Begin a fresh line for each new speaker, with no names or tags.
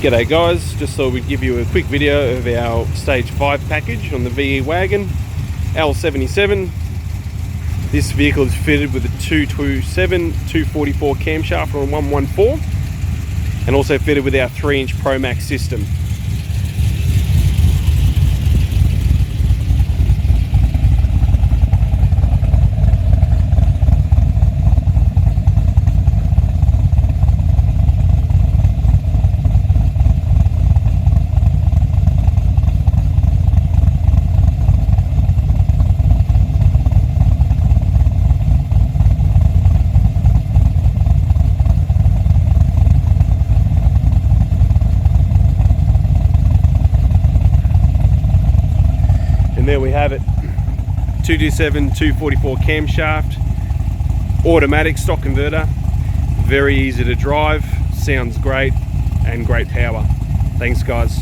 G'day guys, just thought we'd give you a quick video of our stage 5 package on the VE wagon L77. This vehicle is fitted with a 227 244 camshaft on 114 and also fitted with our 3-inch Pro Max system. And there we have it, 227 244 camshaft, automatic stock converter, very easy to drive, sounds great, and great power. Thanks guys.